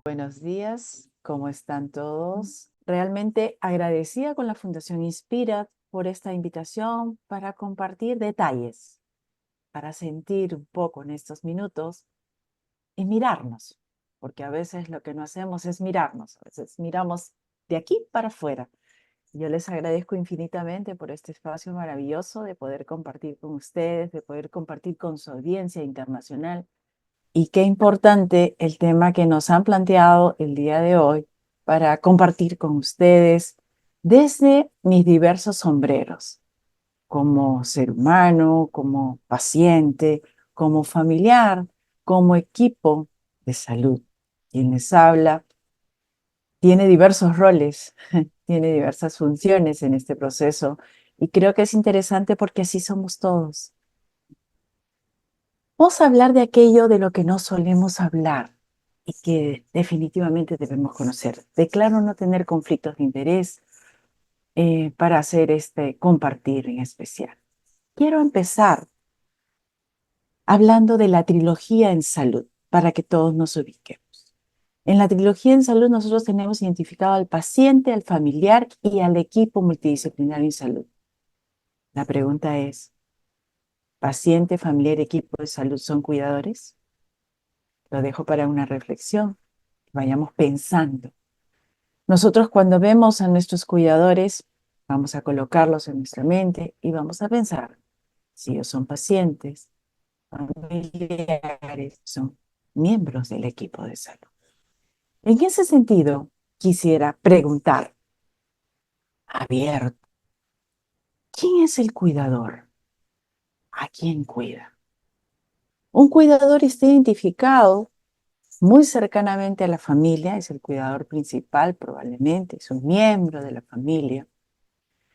Buenos días, ¿cómo están todos? Realmente agradecida con la Fundación Inspira por esta invitación para compartir detalles, para sentir un poco en estos minutos y mirarnos, porque a veces lo que no hacemos es mirarnos, a veces miramos de aquí para afuera. Yo les agradezco infinitamente por este espacio maravilloso de poder compartir con ustedes, de poder compartir con su audiencia internacional. Y qué importante el tema que nos han planteado el día de hoy para compartir con ustedes desde mis diversos sombreros, como ser humano, como paciente, como familiar, como equipo de salud. Quien les habla tiene diversos roles, tiene diversas funciones en este proceso y creo que es interesante porque así somos todos. Vamos a hablar de aquello de lo que no solemos hablar y que definitivamente debemos conocer. Declaro no tener conflictos de interés para hacer este compartir en especial. Quiero empezar hablando de la trilogía en salud para que todos nos ubiquemos. En la trilogía en salud nosotros tenemos identificado al paciente, al familiar y al equipo multidisciplinario en salud. La pregunta es, ¿paciente, familiar, equipo de salud son cuidadores? Lo dejo para una reflexión. Vayamos pensando. Nosotros cuando vemos a nuestros cuidadores, vamos a colocarlos en nuestra mente y vamos a pensar si ellos son pacientes, familiares, son miembros del equipo de salud. En ese sentido, quisiera preguntar, abierto, ¿quién es el cuidador? ¿A quién cuida? Un cuidador está identificado muy cercanamente a la familia, es el cuidador principal probablemente, es un miembro de la familia.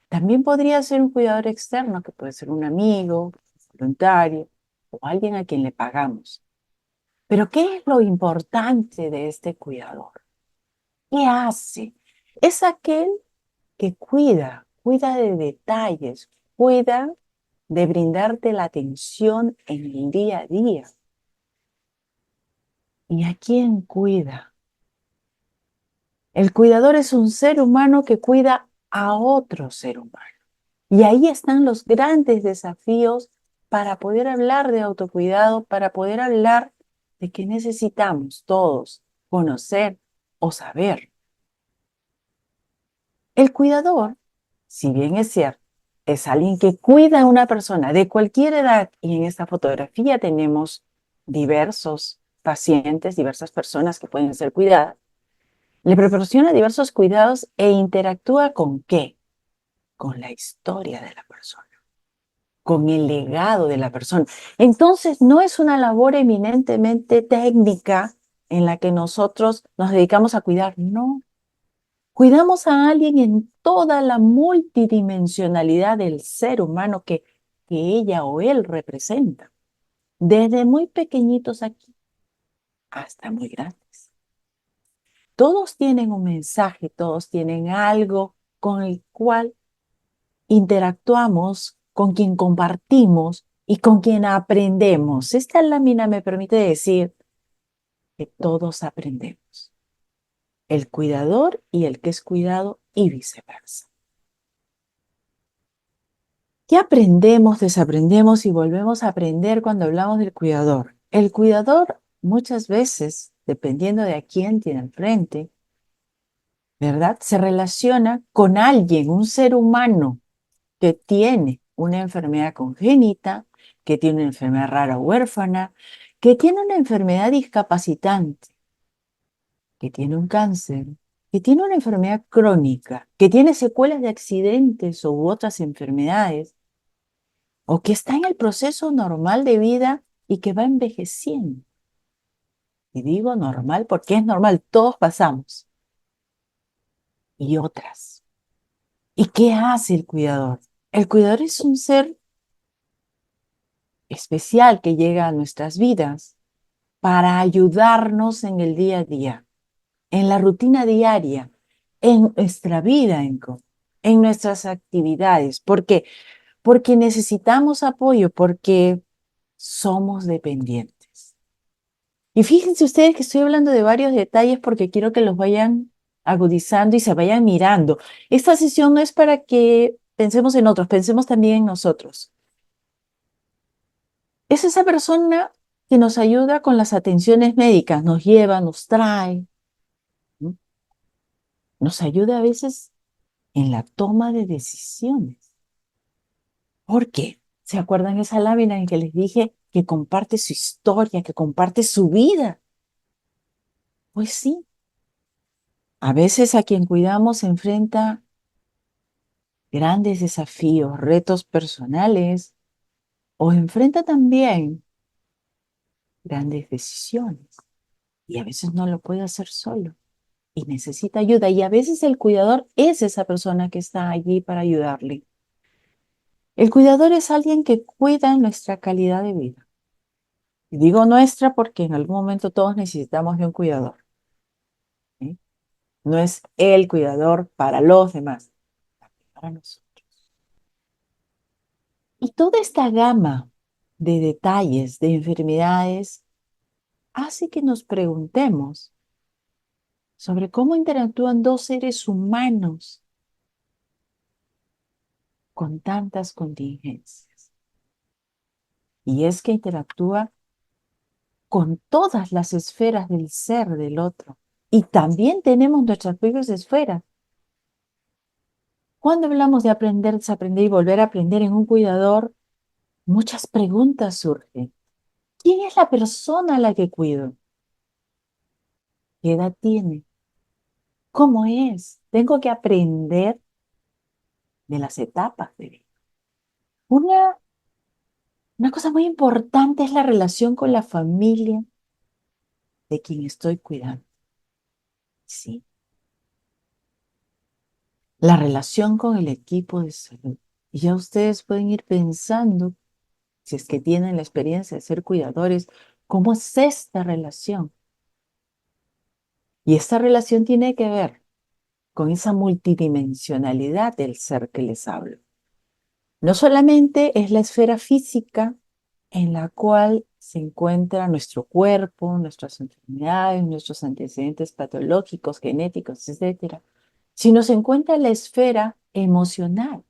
También podría ser un cuidador externo, que puede ser un amigo, voluntario o alguien a quien le pagamos. Pero ¿qué es lo importante de este cuidador? ¿Qué hace? Es aquel que cuida de detalles, cuida de brindarte la atención en el día a día. ¿Y a quién cuida? El cuidador es un ser humano que cuida a otro ser humano. Y ahí están los grandes desafíos para poder hablar de autocuidado, para poder hablar de que necesitamos todos conocer o saber. El cuidador, si bien es cierto, es alguien que cuida a una persona de cualquier edad, y en esta fotografía tenemos diversos pacientes, diversas personas que pueden ser cuidadas, le proporciona diversos cuidados e interactúa ¿con qué? Con la historia de la persona, con el legado de la persona. Entonces, no es una labor eminentemente técnica en la que nosotros nos dedicamos a cuidar, no. Cuidamos a alguien en toda la multidimensionalidad del ser humano que ella o él representa, desde muy pequeñitos aquí hasta muy grandes. Todos tienen un mensaje, todos tienen algo con el cual interactuamos, con quien compartimos y con quien aprendemos. Esta lámina me permite decir que todos aprendemos. El cuidador y el que es cuidado y viceversa. ¿Qué aprendemos, desaprendemos y volvemos a aprender cuando hablamos del cuidador? El cuidador muchas veces, dependiendo de a quién tiene al frente, ¿verdad? Se relaciona con alguien, un ser humano que tiene una enfermedad congénita, que tiene una enfermedad rara o huérfana, que tiene una enfermedad discapacitante, que tiene un cáncer, que tiene una enfermedad crónica, que tiene secuelas de accidentes u otras enfermedades, o que está en el proceso normal de vida y que va envejeciendo. Y digo normal porque es normal, todos pasamos. Y otras. ¿Y qué hace el cuidador? El cuidador es un ser especial que llega a nuestras vidas para ayudarnos en el día a día, en la rutina diaria, en nuestra vida, en nuestras actividades. ¿Por qué? Porque necesitamos apoyo, porque somos dependientes. Y fíjense ustedes que estoy hablando de varios detalles porque quiero que los vayan agudizando y se vayan mirando. Esta sesión no es para que pensemos en otros, pensemos también en nosotros. Es esa persona que nos ayuda con las atenciones médicas, nos lleva, nos trae, ¿no? Nos ayuda a veces en la toma de decisiones. ¿Por qué? ¿Se acuerdan esa lámina en que les dije que comparte su historia, que comparte su vida? Pues sí, a veces a quien cuidamos se enfrenta grandes desafíos, retos personales o enfrenta también grandes decisiones y a veces no lo puede hacer solo y necesita ayuda y a veces el cuidador es esa persona que está allí para ayudarle. El cuidador es alguien que cuida nuestra calidad de vida. Y digo nuestra porque en algún momento todos necesitamos de un cuidador, ¿sí? No es el cuidador para los demás, también para nosotros. Y toda esta gama de detalles, de enfermedades, hace que nos preguntemos sobre cómo interactúan dos seres humanos con tantas contingencias. Y es que interactúa con todas las esferas del ser del otro. Y también tenemos nuestras propias esferas. Cuando hablamos de aprender, desaprender y volver a aprender en un cuidador, muchas preguntas surgen. ¿Quién es la persona a la que cuido? ¿Qué edad tiene? ¿Cómo es? Tengo que aprender de las etapas de vida. Una, una cosa muy importante es la relación con la familia de quien estoy cuidando. Sí. La relación con el equipo de salud. Y ya ustedes pueden ir pensando, si es que tienen la experiencia de ser cuidadores, cómo es esta relación. Y esta relación tiene que ver con esa multidimensionalidad del ser que les hablo. No solamente es la esfera física en la cual se encuentra nuestro cuerpo, nuestras enfermedades, nuestros antecedentes patológicos, genéticos, etcétera, sino se encuentra la esfera emocional,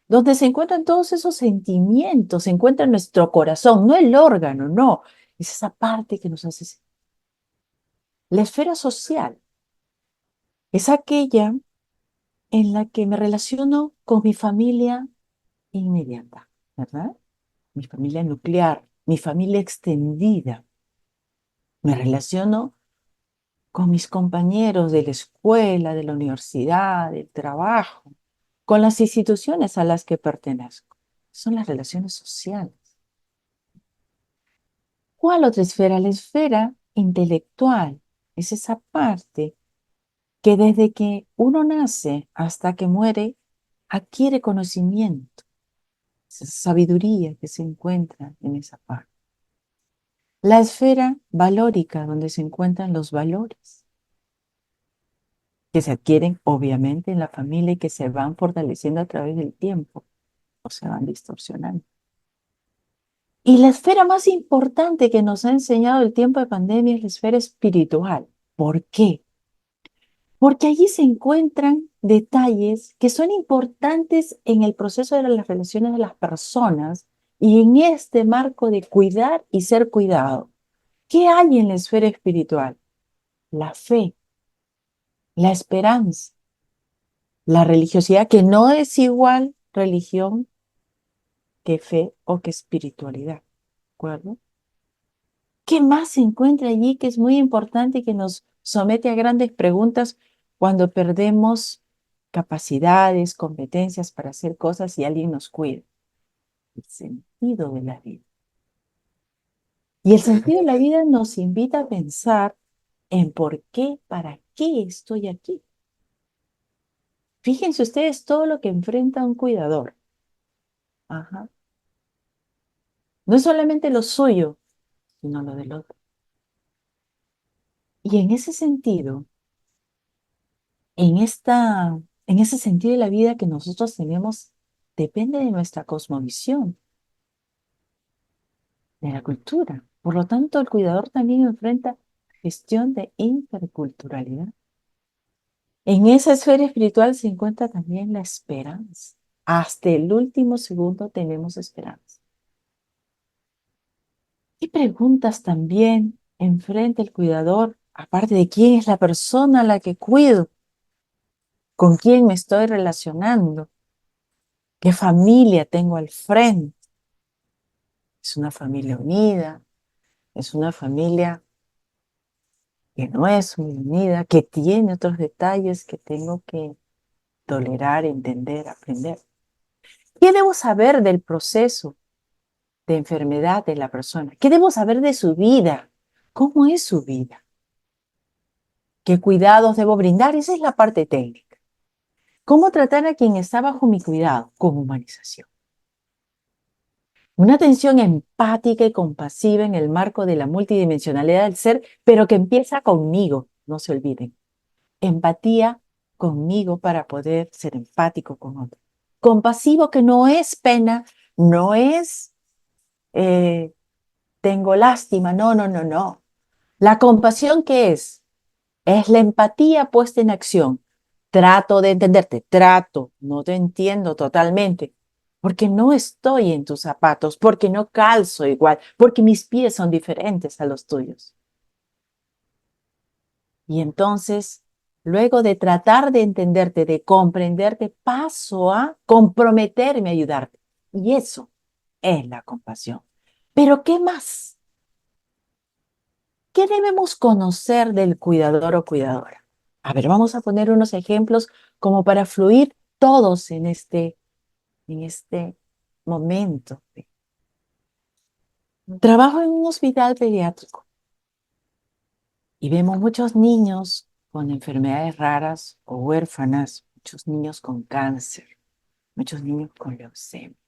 donde se encuentran todos esos sentimientos, se encuentra nuestro corazón, no el órgano, no, es esa parte que nos hace. La esfera social es aquella en la que me relaciono con mi familia inmediata, ¿verdad? Mi familia nuclear, mi familia extendida. Me relaciono con mis compañeros de la escuela, de la universidad, del trabajo, con las instituciones a las que pertenezco. Son las relaciones sociales. ¿Cuál otra esfera? La esfera intelectual. Es esa parte que desde que uno nace hasta que muere adquiere conocimiento, esa sabiduría que se encuentra en esa parte. La esfera valórica, donde se encuentran los valores que se adquieren obviamente en la familia y que se van fortaleciendo a través del tiempo o se van distorsionando. Y la esfera más importante que nos ha enseñado el tiempo de pandemia es la esfera espiritual. ¿Por qué? Porque allí se encuentran detalles que son importantes en el proceso de las relaciones de las personas y en este marco de cuidar y ser cuidado. ¿Qué hay en la esfera espiritual? La fe, la esperanza, la religiosidad, que no es igual religión que fe o que espiritualidad. ¿De acuerdo? ¿Qué más se encuentra allí que es muy importante y que nos somete a grandes preguntas cuando perdemos capacidades, competencias para hacer cosas y alguien nos cuida? El sentido de la vida. Y el sentido de la vida nos invita a pensar en por qué, para qué estoy aquí. Fíjense ustedes todo lo que enfrenta un cuidador. Ajá. No es solamente lo suyo, sino lo del otro. Y en ese sentido, en ese sentido de la vida que nosotros tenemos, depende de nuestra cosmovisión, de la cultura. Por lo tanto, el cuidador también enfrenta gestión de interculturalidad. En esa esfera espiritual se encuentra también la esperanza. Hasta el último segundo tenemos esperanza. ¿Qué preguntas también enfrenta el cuidador, aparte de quién es la persona a la que cuido? ¿Con quién me estoy relacionando? ¿Qué familia tengo al frente? ¿Es una familia unida? ¿Es una familia que no es muy unida? ¿Que tiene otros detalles que tengo que tolerar, entender, aprender? ¿Qué debo saber del proceso de enfermedad de la persona? ¿Qué debo saber de su vida? ¿Cómo es su vida? ¿Qué cuidados debo brindar? Esa es la parte técnica. ¿Cómo tratar a quien está bajo mi cuidado? Con humanización. Una atención empática y compasiva en el marco de la multidimensionalidad del ser, pero que empieza conmigo, no se olviden. Empatía conmigo para poder ser empático con otro. Compasivo que no es pena, no es tengo lástima, no, no, no, no. La compasión, ¿qué es? Es la empatía puesta en acción. Trato de entenderte, trato, no te entiendo totalmente, porque no estoy en tus zapatos, porque no calzo igual, porque mis pies son diferentes a los tuyos. Y entonces, luego de tratar de entenderte, de comprenderte, paso a comprometerme a ayudarte. Y eso es la compasión. Pero ¿qué más? ¿Qué debemos conocer del cuidador o cuidadora? A ver, vamos a poner unos ejemplos como para fluir todos en este momento. Trabajo en un hospital pediátrico y vemos muchos niños con enfermedades raras o huérfanas, muchos niños con cáncer, muchos niños con leucemia.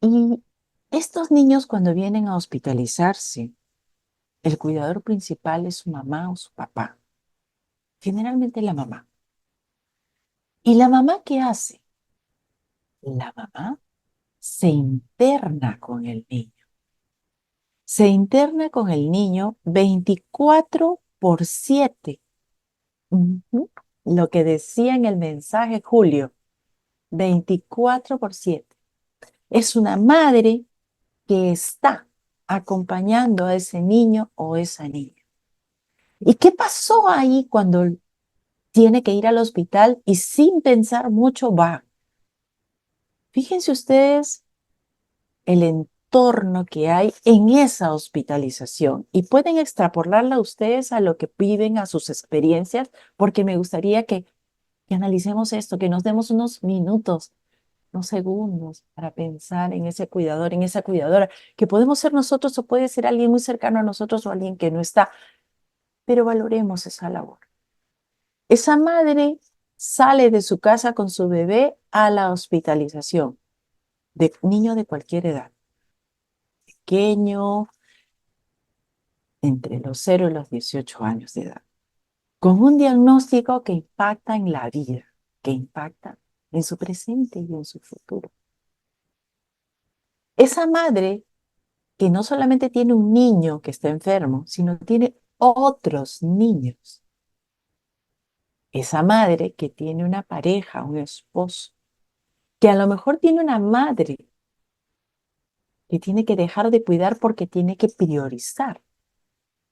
Y estos niños cuando vienen a hospitalizarse, el cuidador principal es su mamá o su papá, generalmente la mamá. ¿Y la mamá qué hace? La mamá se interna con el niño. Se interna con el niño 24/7. Ujú. Lo que decía en el mensaje Julio, 24/7. Es una madre que está acompañando a ese niño o esa niña. ¿Y qué pasó ahí cuando tiene que ir al hospital y sin pensar mucho va? Fíjense ustedes el entorno que hay en esa hospitalización y pueden extrapolarla ustedes a lo que viven, a sus experiencias, porque me gustaría que analicemos esto, que nos demos unos minutos, unos segundos para pensar en ese cuidador, en esa cuidadora, que podemos ser nosotros o puede ser alguien muy cercano a nosotros o alguien que no está, pero valoremos esa labor. Esa madre sale de su casa con su bebé a la hospitalización, de niño de cualquier edad, pequeño, entre los 0 y los 18 años de edad, con un diagnóstico que impacta en la vida, que impacta en su presente y en su futuro. Esa madre que no solamente tiene un niño que está enfermo, sino tiene otros niños. Esa madre que tiene una pareja, un esposo, que a lo mejor tiene una madre que tiene que dejar de cuidar porque tiene que priorizar.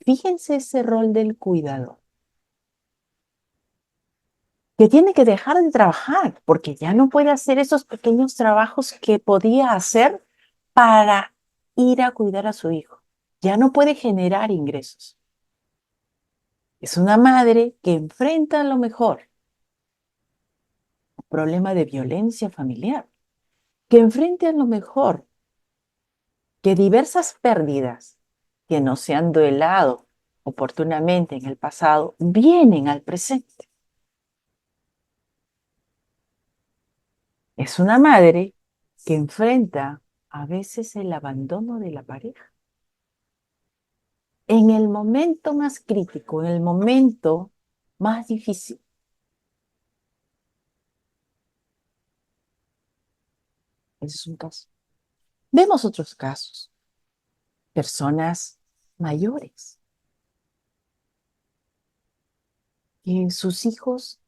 Fíjense ese rol del cuidador, que tiene que dejar de trabajar porque ya no puede hacer esos pequeños trabajos que podía hacer para ir a cuidar a su hijo. Ya no puede generar ingresos. Es una madre que enfrenta a lo mejor un problema de violencia familiar, que enfrenta a lo mejor que diversas pérdidas que no se han duelado oportunamente en el pasado vienen al presente. Es una madre que enfrenta a veces el abandono de la pareja. En el momento más crítico, en el momento más difícil. Ese es un caso. Vemos otros casos. personas mayores, que sus hijos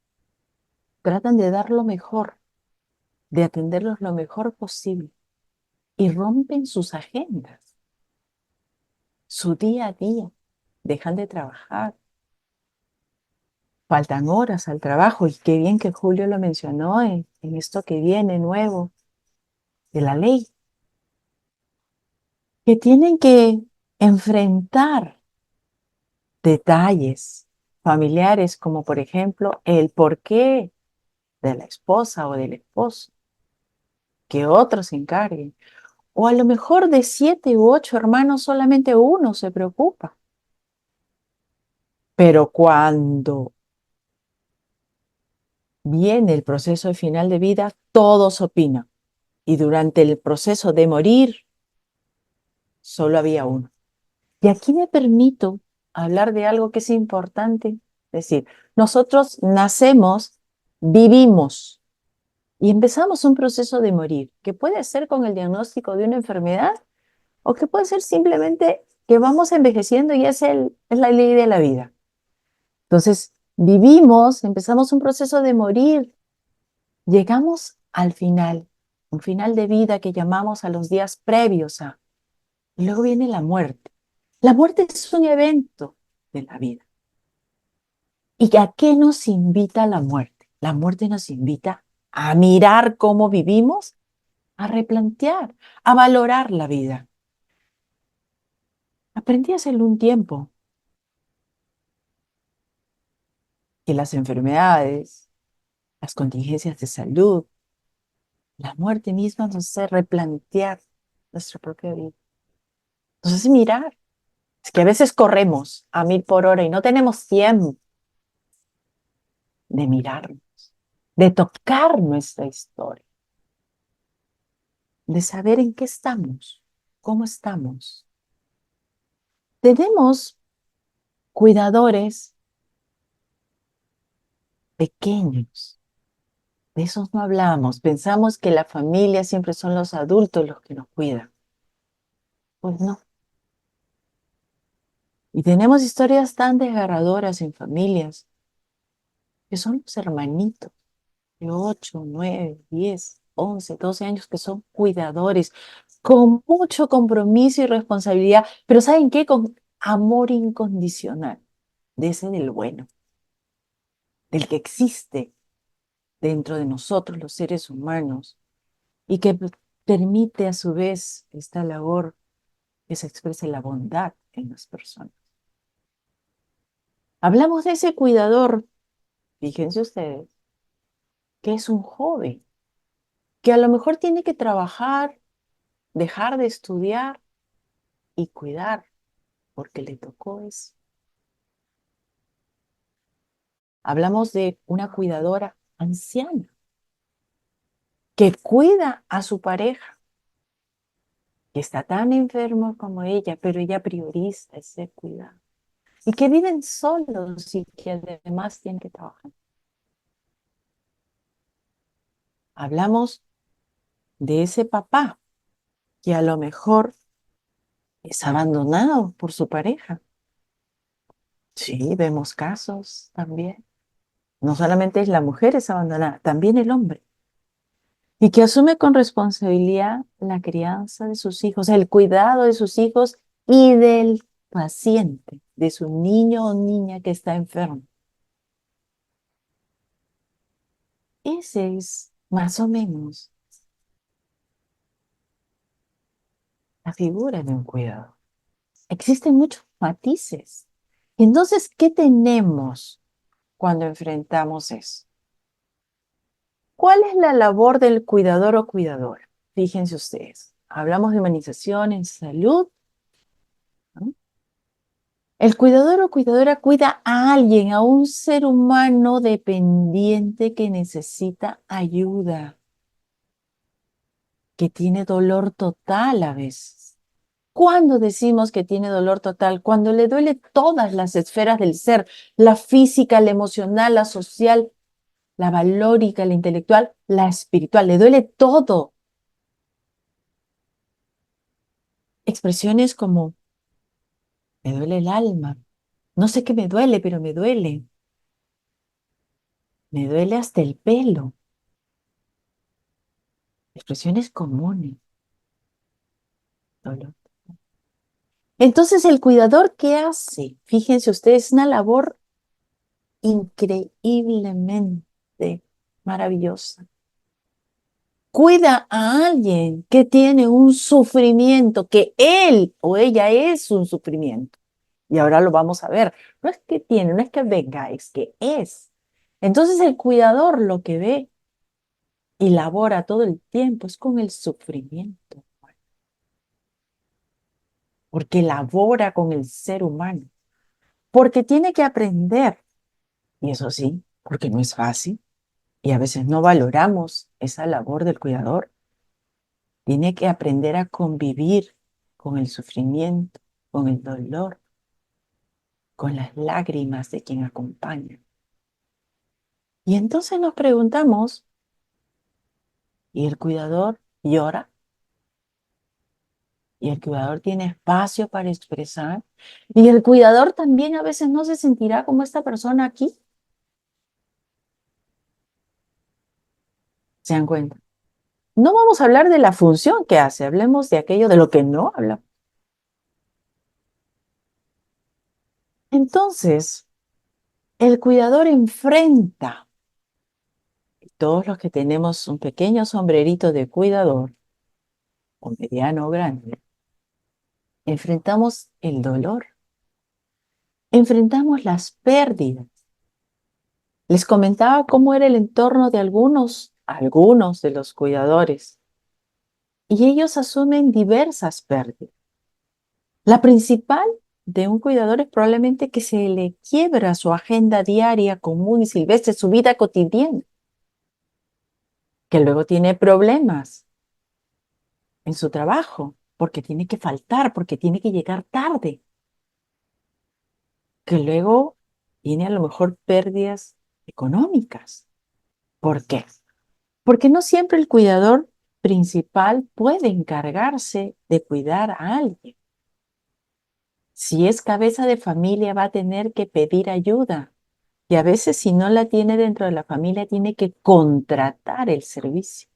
tratan de dar lo mejor, de atenderlos lo mejor posible y rompen sus agendas, su día a día, dejan de trabajar, faltan horas al trabajo y qué bien que Julio lo mencionó en esto que viene nuevo de la ley, que tienen que enfrentar detalles familiares como por ejemplo el porqué de la esposa o del esposo, que otros se encarguen. O a lo mejor de 7 u 8 hermanos solamente uno se preocupa. Pero cuando viene el proceso de final de vida, todos opinan. Y durante el proceso de morir, solo había uno. Y aquí me permito hablar de algo que es importante. Es decir, nosotros nacemos, vivimos y empezamos un proceso de morir, que puede ser con el diagnóstico de una enfermedad o que puede ser simplemente que vamos envejeciendo y es la ley de la vida. Entonces, vivimos, empezamos un proceso de morir, llegamos al final, un final de vida que llamamos a los días previos a, y luego viene la muerte. La muerte es un evento de la vida. ¿Y a qué nos invita la muerte? La muerte nos invita a mirar cómo vivimos, a replantear, a valorar la vida. Aprendí a hacerlo un tiempo, que las enfermedades, las contingencias de salud, la muerte misma nos hace replantear nuestra propia vida. Nos hace mirar. Es que a veces corremos a 1000 por hora y no tenemos tiempo de mirarnos, de tocar nuestra historia, de saber en qué estamos, cómo estamos. Tenemos cuidadores pequeños. De esos no hablamos. Pensamos que la familia siempre son los adultos los que nos cuidan. Pues no. Y tenemos historias tan desgarradoras en familias que son los hermanitos de 8, 9, 10, 11, 12 años que son cuidadores con mucho compromiso y responsabilidad, pero ¿saben qué? Con amor incondicional, de ese del bueno, del que existe dentro de nosotros los seres humanos y que permite a su vez esta labor que se exprese la bondad en las personas. Hablamos de ese cuidador, fíjense ustedes, que es un joven, que a lo mejor tiene que trabajar, dejar de estudiar y cuidar, porque le tocó eso. Hablamos de una cuidadora anciana que cuida a su pareja, que está tan enfermo como ella, pero ella prioriza ese cuidado. Y que viven solos y que además tienen que trabajar. Hablamos de ese papá que a lo mejor es abandonado por su pareja. Sí, vemos casos también. No solamente es la mujer es abandonada, también el hombre. Y que asume con responsabilidad la crianza de sus hijos, el cuidado de sus hijos y del paciente, de su niño o niña que está enfermo. Ese es más o menos la figura de un cuidador. Existen muchos matices. Entonces, ¿qué tenemos cuando enfrentamos eso? ¿Cuál es la labor del cuidador o cuidadora? Fíjense ustedes, hablamos de humanización en salud, ¿no? El cuidador o cuidadora cuida a alguien, a un ser humano dependiente que necesita ayuda, que tiene dolor total a veces. ¿Cuándo decimos que tiene dolor total? Cuando le duele todas las esferas del ser, la física, la emocional, la social, la valórica, la intelectual, la espiritual, le duele todo. Expresiones como, me duele el alma, no sé qué me duele, pero me duele hasta el pelo. Expresiones comunes, dolor. Entonces, el cuidador, ¿qué hace? Fíjense ustedes, es una labor increíblemente maravillosa. Cuida a alguien que tiene un sufrimiento, que él o ella es un sufrimiento. Y ahora lo vamos a ver. No es que tiene, no es que venga, es que es. Entonces el cuidador lo que ve y labora todo el tiempo es con el sufrimiento, porque labora con el ser humano, porque tiene que aprender. Y eso sí, porque no es fácil y a veces no valoramos esa labor del cuidador. Tiene que aprender a convivir con el sufrimiento, con el dolor, con las lágrimas de quien acompaña. Y entonces nos preguntamos, ¿y el cuidador llora? ¿Y el cuidador tiene espacio para expresar? ¿Y el cuidador también a veces no se sentirá como esta persona aquí? ¿Se dan cuenta? No vamos a hablar de la función que hace, hablemos de aquello de lo que no habla. Entonces, el cuidador enfrenta, todos los que tenemos un pequeño sombrerito de cuidador, o mediano o grande, enfrentamos el dolor, enfrentamos las pérdidas. Les comentaba cómo era el entorno de algunos de los cuidadores, y ellos asumen diversas pérdidas. La principal de un cuidador es probablemente que se le quiebra su agenda diaria común y silvestre, su vida cotidiana, que luego tiene problemas en su trabajo, porque tiene que faltar, porque tiene que llegar tarde, que luego tiene a lo mejor pérdidas económicas. ¿Por qué? Porque no siempre el cuidador principal puede encargarse de cuidar a alguien. Si es cabeza de familia, va a tener que pedir ayuda. Y a veces, si no la tiene dentro de la familia, tiene que contratar el servicio.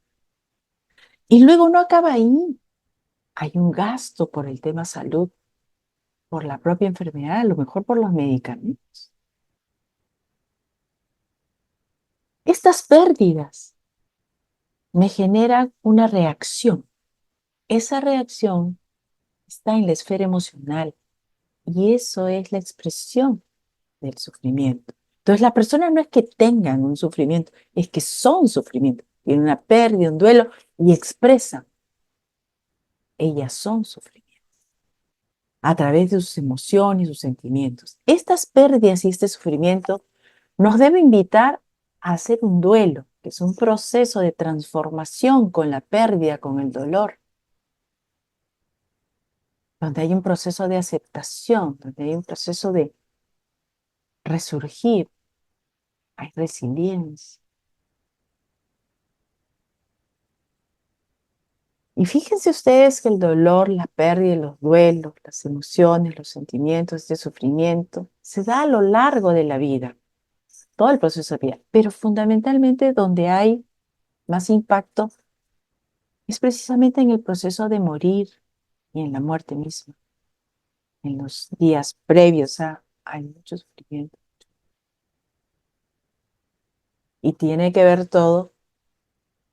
Y luego no acaba ahí. Hay un gasto por el tema salud, por la propia enfermedad, a lo mejor por los medicamentos. Estas pérdidas me generan una reacción. Esa reacción está en la esfera emocional y eso es la expresión del sufrimiento. Entonces, las personas no es que tengan un sufrimiento, es que son sufrimiento. Tienen una pérdida, un duelo y expresan. Ellas son sufrimiento a través de sus emociones, sus sentimientos. Estas pérdidas y este sufrimiento nos debe invitar a hacer un duelo, que es un proceso de transformación con la pérdida, con el dolor, donde hay un proceso de aceptación, donde hay un proceso de resurgir, hay resiliencia. Y fíjense ustedes que el dolor, la pérdida, los duelos, las emociones, los sentimientos, este sufrimiento, se da a lo largo de la vida, todo el proceso de vida, pero fundamentalmente donde hay más impacto es precisamente en el proceso de morir y en la muerte misma, en los días previos hay mucho sufrimiento. Y tiene que ver todo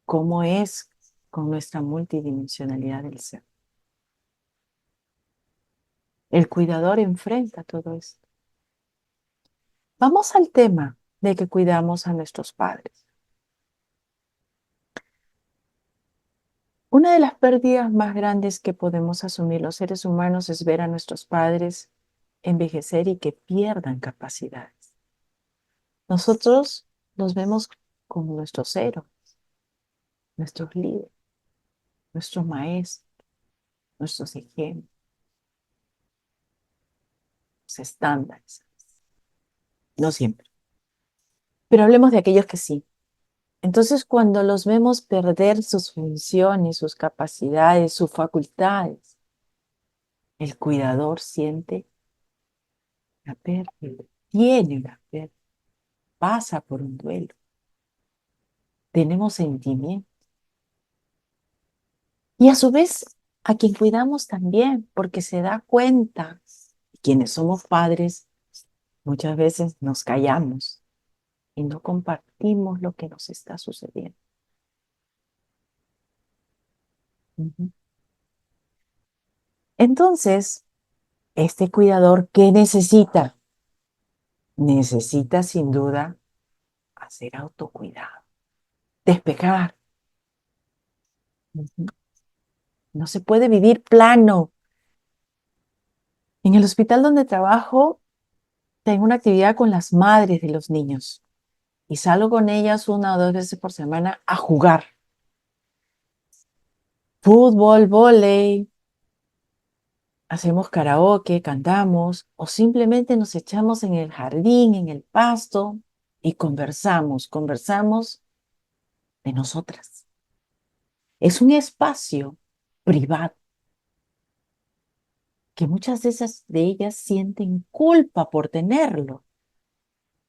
cómo es con nuestra multidimensionalidad del ser. El cuidador enfrenta todo esto. Vamos al tema de que cuidamos a nuestros padres. Una de las pérdidas más grandes que podemos asumir los seres humanos es ver a nuestros padres envejecer y que pierdan capacidades. Nosotros los vemos como nuestros héroes, nuestros líderes, nuestros maestros, nuestros ejemplos, estándares. No siempre, pero hablemos de aquellos que sí. Entonces, cuando los vemos perder sus funciones, sus capacidades, sus facultades, El cuidador siente la pérdida, tiene una pérdida, pasa por un duelo. Tenemos sentimientos. Y a su vez, a quien cuidamos también, porque se da cuenta, quienes somos padres, muchas veces nos callamos y no compartimos lo que nos está sucediendo. Ujú. Entonces, este cuidador, ¿qué necesita? Necesita sin duda hacer autocuidado, despejar. Ujú. No se puede vivir plano. En el hospital donde trabajo, tengo una actividad con las madres de los niños y salgo con ellas 1 o 2 veces por semana a jugar. Fútbol, vóley, hacemos karaoke, cantamos o simplemente nos echamos en el jardín, en el pasto y conversamos de nosotras. Es un espacio privado que muchas de ellas sienten culpa por tenerlo.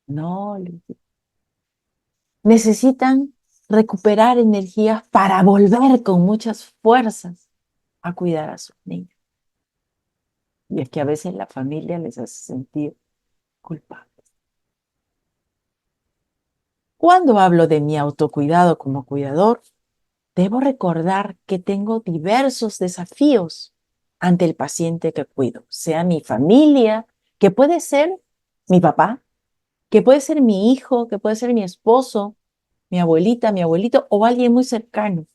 No, necesitan recuperar energías para volver con muchas fuerzas a cuidar a sus niños. Y es que a veces la familia les hace sentir culpables. Cuando hablo de mi autocuidado como cuidador, debo recordar que tengo diversos desafíos ante el paciente que cuido, sea mi familia, que puede ser mi papá, que puede ser mi hijo, que puede ser mi esposo, mi abuelita, mi abuelito o alguien muy cercano.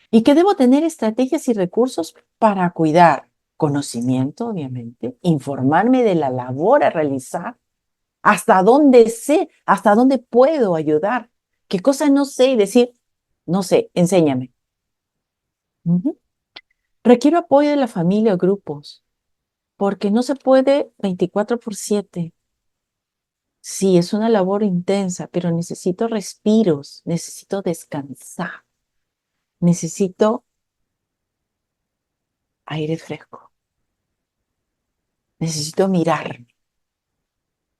Y que debo tener estrategias y recursos para cuidar. Conocimiento, obviamente, informarme de la labor a realizar, hasta dónde sé, hasta dónde puedo ayudar, qué cosas no sé y decir, no sé, enséñame. Ujú. Requiero apoyo de la familia o grupos, porque no se puede 24/7. Sí, es una labor intensa, pero necesito respiros, necesito descansar, necesito aire fresco, necesito mirar.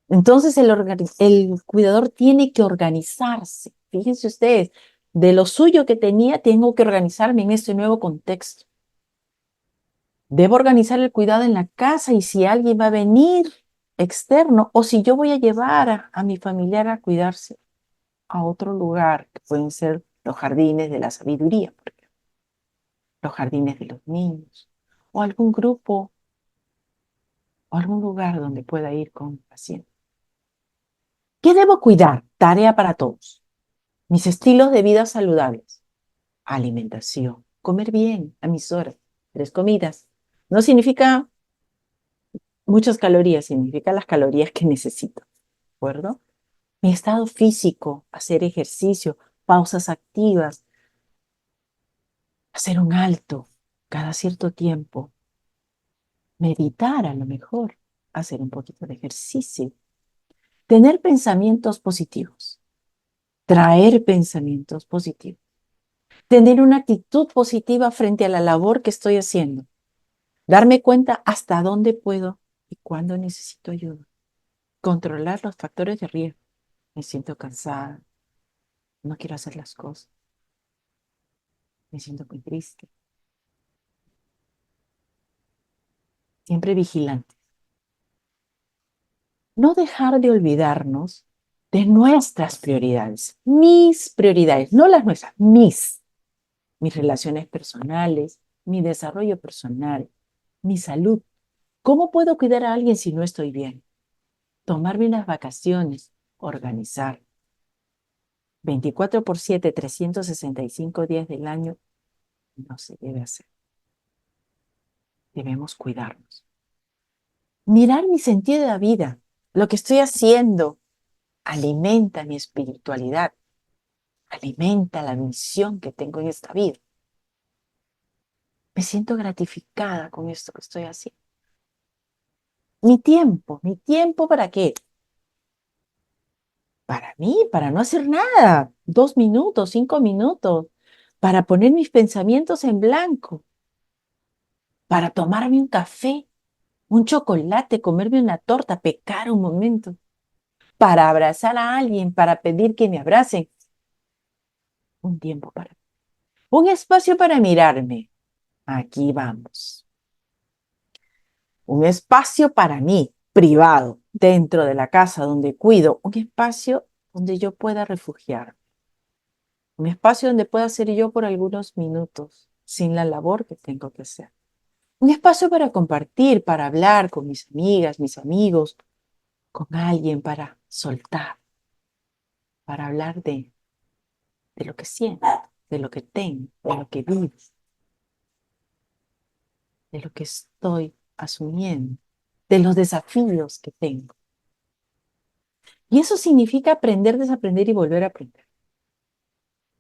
Entonces el cuidador tiene que organizarse. Fíjense ustedes, de lo suyo que tenía, tengo que organizarme en este nuevo contexto. Debo organizar el cuidado en la casa y si alguien va a venir externo o si yo voy a llevar a mi familiar a cuidarse a otro lugar, que pueden ser los jardines de la sabiduría, por ejemplo, los jardines de los niños o algún grupo o algún lugar donde pueda ir con un paciente. ¿Qué debo cuidar? Tarea para todos. Mis estilos de vida saludables. Alimentación. Comer bien a mis horas. 3 comidas. No significa muchas calorías, significa las calorías que necesito. ¿De acuerdo? Mi estado físico, hacer ejercicio, pausas activas, hacer un alto cada cierto tiempo, meditar a lo mejor, hacer un poquito de ejercicio, tener pensamientos positivos, traer pensamientos positivos, tener una actitud positiva frente a la labor que estoy haciendo, darme cuenta hasta dónde puedo y cuándo necesito ayuda, controlar los factores de riesgo. Me siento cansada, no quiero hacer las cosas, me siento muy triste, siempre vigilante. No dejar de olvidarnos de nuestras prioridades, mis prioridades, no las nuestras, mis relaciones personales, mi desarrollo personal, mi salud. ¿Cómo puedo cuidar a alguien si no estoy bien? Tomarme unas vacaciones, organizar. 24/7, 365 días del año, no se debe hacer. Debemos cuidarnos. Mirar mi sentido de la vida, lo que estoy haciendo, alimenta mi espiritualidad, alimenta la misión que tengo en esta vida. Me siento gratificada con esto que estoy haciendo. ¿Mi tiempo para qué? Para mí, para no hacer nada. 2 minutos, 5 minutos, para poner mis pensamientos en blanco. para tomarme un café, un chocolate, comerme una torta, pecar un momento, para abrazar a alguien, para pedir que me abracen. Un tiempo para, un espacio para mirarme. Aquí vamos. Un espacio para mí, privado, dentro de la casa donde cuido, un espacio donde yo pueda refugiar, un espacio donde pueda ser yo por algunos minutos, sin la labor que tengo que hacer. Un espacio para compartir, para hablar con mis amigas, mis amigos, con alguien, para soltar, para hablar de lo que siento, de lo que tengo, de lo que vivo, de lo que estoy asumiendo, de los desafíos que tengo. Y eso significa aprender, desaprender y volver a aprender.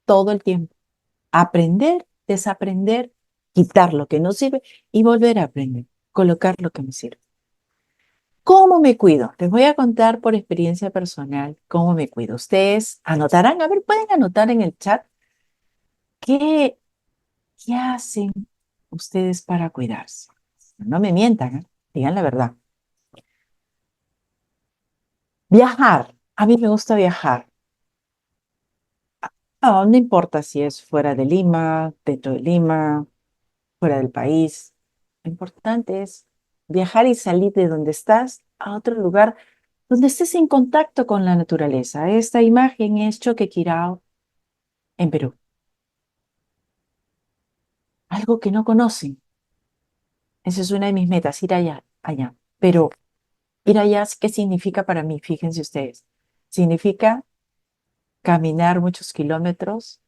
Todo el tiempo. Aprender, desaprender, quitar lo que no sirve y volver a aprender. Colocar lo que me sirve. ¿Cómo me cuido? Les voy a contar por experiencia personal cómo me cuido. Ustedes anotarán, a ver, pueden anotar en el chat qué, qué hacen ustedes para cuidarse. No me mientan, ¿eh? Digan la verdad. Viajar. A mí me gusta viajar. No importa si es fuera de Lima, dentro de Lima, fuera del país. Lo importante es viajar y salir de donde estás a otro lugar donde estés en contacto con la naturaleza. Esta imagen es Choquequirao, en Perú. Algo que no conocen. Esa es una de mis metas, ir allá, allá. Pero ir allá, ¿qué significa para mí? Fíjense ustedes. Significa caminar muchos kilómetros,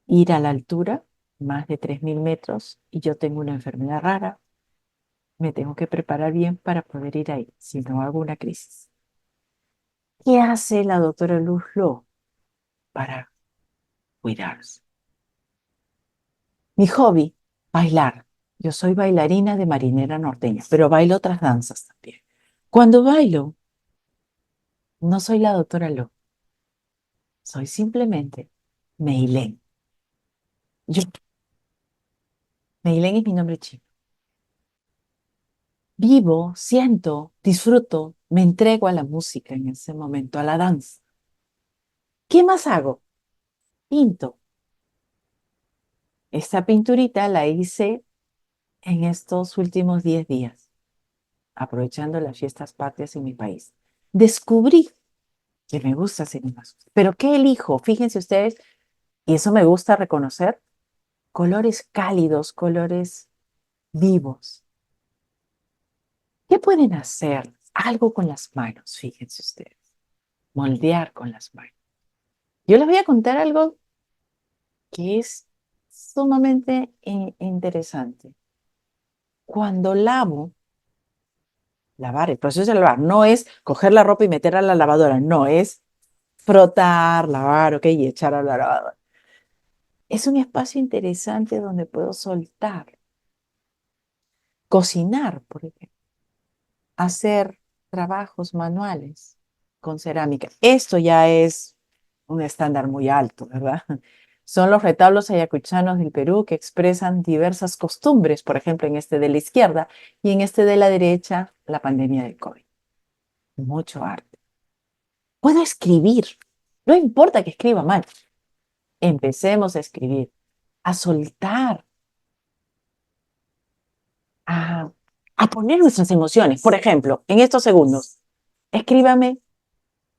ir a la altura, más de 3.000 metros, y yo tengo una enfermedad rara. Me tengo que preparar bien para poder ir ahí, si no hago una crisis. ¿Qué hace la doctora Luz Lo para cuidarse? Mi hobby, bailar. Yo soy bailarina de marinera norteña, pero bailo otras danzas también. Cuando bailo, no soy la doctora Lo, soy simplemente Meilén. Yo, Meilén es mi nombre chino. Vivo, siento, disfruto, me entrego a la música en ese momento, a la danza. ¿Qué más hago? Pinto. Esta pinturita la hice en estos últimos 10 días, aprovechando las fiestas patrias en mi país. Descubrí que me gusta hacer más. Pero ¿qué elijo? Fíjense ustedes, y eso me gusta reconocer, colores cálidos, colores vivos. ¿Qué pueden hacer? Algo con las manos, fíjense ustedes. Moldear con las manos. Yo les voy a contar algo que es sumamente interesante. Cuando lavo, lavar, el proceso de lavar no es coger la ropa y meterla a la lavadora, no, es frotar, lavar, ok, y echar a la lavadora. Es un espacio interesante donde puedo soltar, cocinar, por ejemplo, hacer trabajos manuales con cerámica. Esto ya es un estándar muy alto, ¿verdad? Son los retablos ayacuchanos del Perú que expresan diversas costumbres, por ejemplo, en este de la izquierda y en este de la derecha, la pandemia del COVID. Mucho arte. Puedo escribir, no importa que escriba mal. Empecemos a escribir, a soltar, a, a poner nuestras emociones. Por ejemplo, en estos segundos, escríbame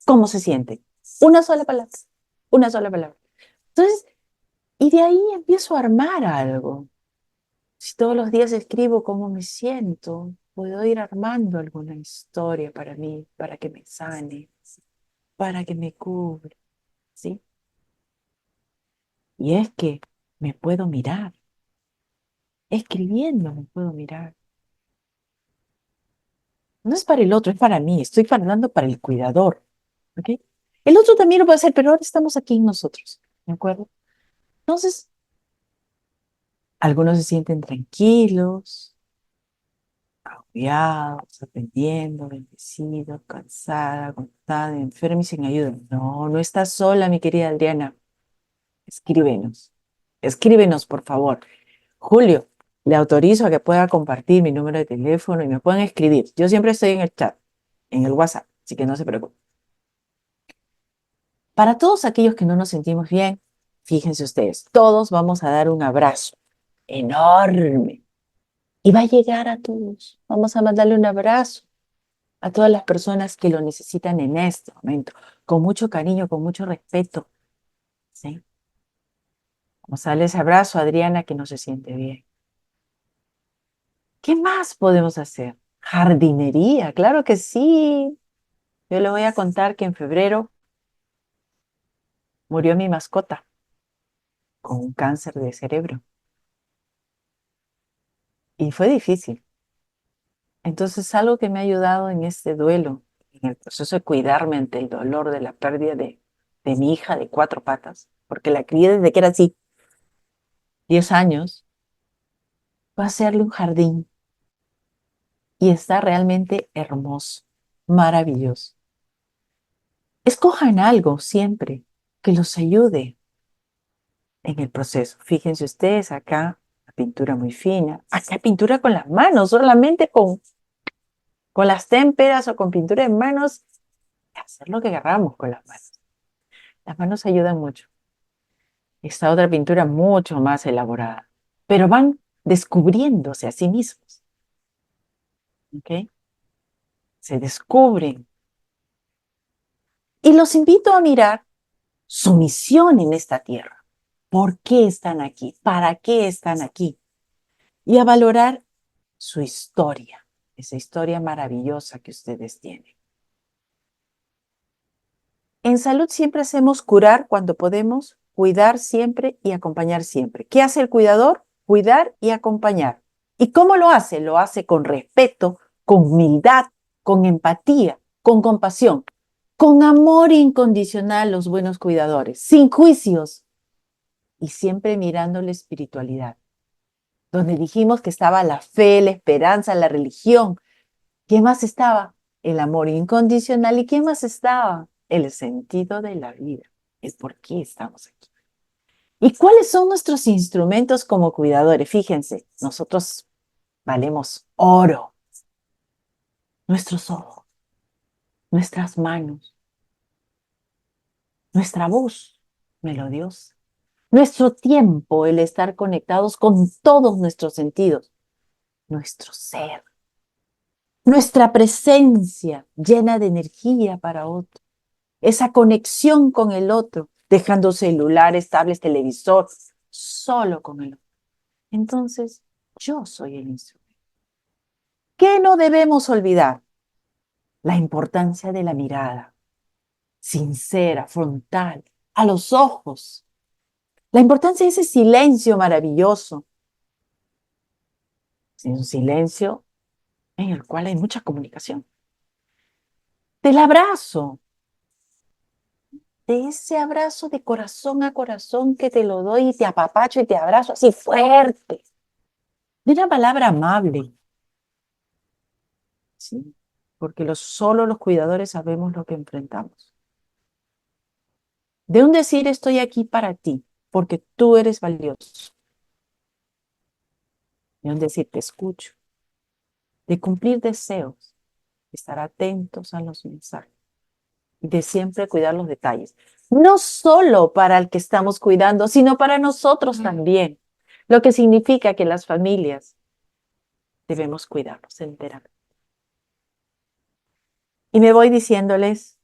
cómo se siente. Una sola palabra, una sola palabra. Entonces, y de ahí empiezo a armar algo. Si todos los días escribo cómo me siento, puedo ir armando alguna historia para mí, para que me sane, para que me cubra, ¿sí? Y es que me puedo mirar, escribiendo me puedo mirar. No es para el otro, es para mí. Estoy hablando para el cuidador, ¿ok? El otro también lo puede hacer, pero ahora estamos aquí nosotros, ¿de acuerdo? Entonces, algunos se sienten tranquilos, agobiados, aprendiendo, bendecidos, cansada, agotada, enferma y sin ayuda. No, no estás sola, mi querida Adriana. Escríbenos. Escríbenos, por favor. Julio, Le autorizo a que pueda compartir mi número de teléfono y me pueden escribir. Yo siempre estoy en el chat, en el WhatsApp, así que no se preocupen. Para todos aquellos que no nos sentimos bien, fíjense ustedes, todos vamos a dar un abrazo enorme y va a llegar a todos. Vamos a mandarle un abrazo a todas las personas que lo necesitan en este momento, con mucho cariño, con mucho respeto. ¿Sí? Vamos a darle ese abrazo a Adriana que no se siente bien. ¿Qué más podemos hacer? Jardinería, claro que sí. Yo le voy a contar que en febrero murió mi mascota con un cáncer de cerebro y fue difícil. Entonces, algo que me ha ayudado en este duelo, en el proceso de cuidarme ante el dolor de la pérdida de mi hija de 4 patas, porque la crié desde que era así, 10 años, fue hacerle un jardín y está realmente hermoso, maravilloso. Escojan algo siempre que los ayude en el proceso. Fíjense ustedes acá, la pintura muy fina. Acá hay pintura con las manos, solamente con las témperas o con pintura en manos, hacer lo que queramos con las manos. Las manos ayudan mucho. Esta otra pintura mucho más elaborada, pero van descubriéndose a sí mismos. ¿Ok? Se descubren. Y los invito a mirar su misión en esta tierra. ¿Por qué están aquí? ¿Para qué están aquí? Y a valorar su historia, esa historia maravillosa que ustedes tienen. En salud siempre hacemos curar cuando podemos, cuidar siempre y acompañar siempre. ¿Qué hace el cuidador? Cuidar y acompañar. ¿Y cómo lo hace? Lo hace con respeto, con humildad, con empatía, con compasión, con amor incondicional los buenos cuidadores, sin juicios y siempre mirando la espiritualidad, donde dijimos que estaba la fe, la esperanza, la religión. ¿Qué más estaba? El amor incondicional. ¿Y qué más estaba? El sentido de la vida, el por qué estamos aquí. ¿Y cuáles son nuestros instrumentos como cuidadores? Fíjense, nosotros valemos oro. Nuestros ojos, nuestras manos, nuestra voz melodiosa, nuestro tiempo, el estar conectados con todos nuestros sentidos, nuestro ser, nuestra presencia llena de energía para otro, esa conexión con el otro, dejando celulares, tablets, televisor, solo con el otro. Entonces, yo soy el instrumento. ¿Qué no debemos olvidar? La importancia de la mirada, sincera, frontal, a los ojos. La importancia de ese silencio maravilloso. Es un silencio en el cual hay mucha comunicación. Del abrazo, de ese abrazo de corazón a corazón que te lo doy y te apapacho y te abrazo así fuerte. De una palabra amable. ¿Sí? Porque solo los cuidadores sabemos lo que enfrentamos. De un decir estoy aquí para ti, porque tú eres valioso. De un decir te escucho. De cumplir deseos, de estar atentos a los mensajes y de siempre cuidar los detalles. No solo para el que estamos cuidando, sino para nosotros también. Lo que significa que las familias debemos cuidarnos enteramente. Y me voy diciéndoles,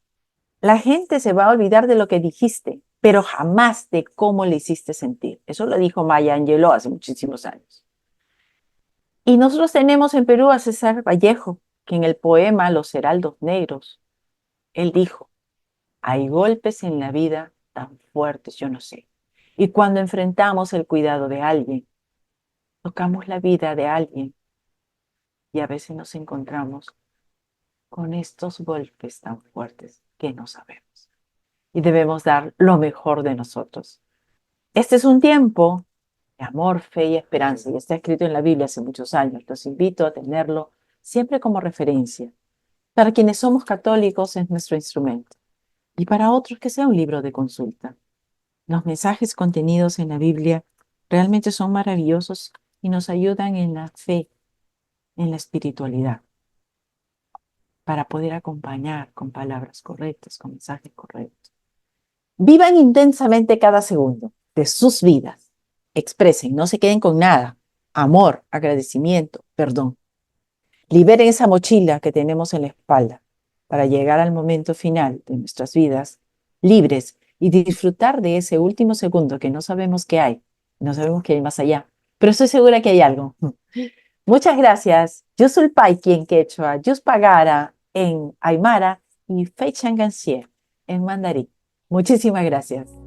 la gente se va a olvidar de lo que dijiste, pero jamás de cómo le hiciste sentir. Eso lo dijo Maya Angelou hace muchísimos años. Y nosotros tenemos en Perú a César Vallejo, que en el poema Los Heraldos Negros, él dijo, hay golpes en la vida tan fuertes, yo no sé. Y cuando enfrentamos el cuidado de alguien, tocamos la vida de alguien y a veces nos encontramos con estos golpes tan fuertes que no sabemos. Y debemos dar lo mejor de nosotros. Este es un tiempo de amor, fe y esperanza y está escrito en la Biblia hace muchos años. Los invito a tenerlo siempre como referencia. Para quienes somos católicos es nuestro instrumento y para otros que sea un libro de consulta. Los mensajes contenidos en la Biblia realmente son maravillosos y nos ayudan en la fe, en la espiritualidad, para poder acompañar con palabras correctas, con mensajes correctos. Vivan intensamente cada segundo de sus vidas. Expresen, no se queden con nada. Amor, agradecimiento, perdón. Liberen esa mochila que tenemos en la espalda para llegar al momento final de nuestras vidas libres y disfrutar de ese último segundo que no sabemos qué hay, no sabemos qué hay más allá, pero estoy segura que hay algo. Muchas gracias. Yo soy Paiki en quechua, Yus Pagara en aymara y Fei Changanxie en mandarín. Muchísimas gracias.